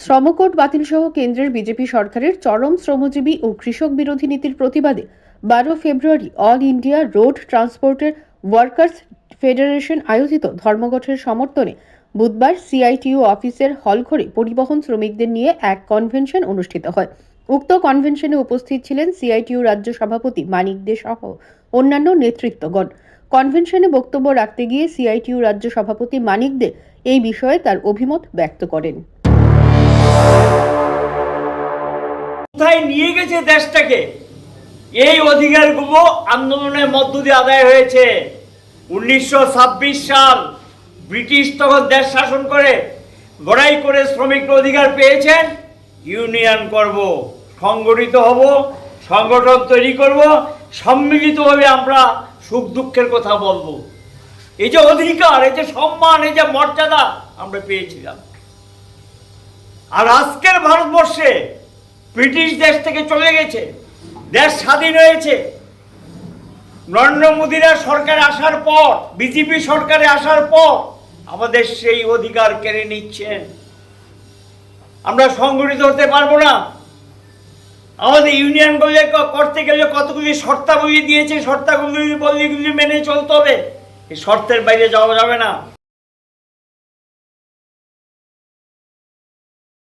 শ্রমকোড বাতিলসহ কেন্দ্রের বিজেপি সরকারের চরম শ্রমজীবী ও কৃষক বিরোধী নীতির প্রতিবাদে 12 ফেব্রুয়ারি অল ইন্ডিয়া রোড ট্রান্সপোর্টের ওয়ার্কার্স ফেডারেশন আয়োজিত ধর্মঘটের সমর্থনে বুধবার সিআইটিইউ অফিসের হলঘরে পরিবহন শ্রমিকদের নিয়ে এক কনভেনশন অনুষ্ঠিত হয়। উক্ত কনভেনশনে উপস্থিত ছিলেন সিআইটিইউ রাজ্য সভাপতি মানিক দে সহ অন্যান্য নেতৃত্বগণ। কনভেনশনে বক্তব্য রাখতে গিয়ে সিআইটিইউ রাজ্য সভাপতি মানিক দে এই বিষয়ে তার অভিমত ব্যক্ত করেন। কোথায় নিয়ে গেছে দেশটাকে? এই অধিকারগুলো আন্দোলনের মধ্য দিয়ে আদায় হয়েছে। 1926 সাল ব্রিটিশ তখন দেশ শাসন করে লড়াই করে শ্রমিকরা অধিকার পেয়েছেন। ইউনিয়ন করব, সংগঠিত হব, সংগঠন তৈরি করব, সম্মিলিতভাবে আমরা সুখ দুঃখের কথা বলবো। এই যে অধিকার, এই যে সম্মান, এই যে মর্যাদা আমরা পেয়েছিলাম। আর আজকের ভারতবর্ষে ব্রিটিশ দেশ থেকে চলে গেছে, দেশ স্বাধীন হয়েছে। নরেন্দ্র মোদীরা সরকারে আসার পর, বিজেপি সরকারে আসার পর আমাদের সেই অধিকার কেড়ে নিচ্ছেন। আমরা সংগঠিত হতে পারবো না। আমাদের ইউনিয়ন করতে গেলে কতগুলি শর্তাবলী দিয়েছে, শর্তাবলী মেনে চলতে হবে। এই শর্তের বাইরে যাওয়া যাবে না।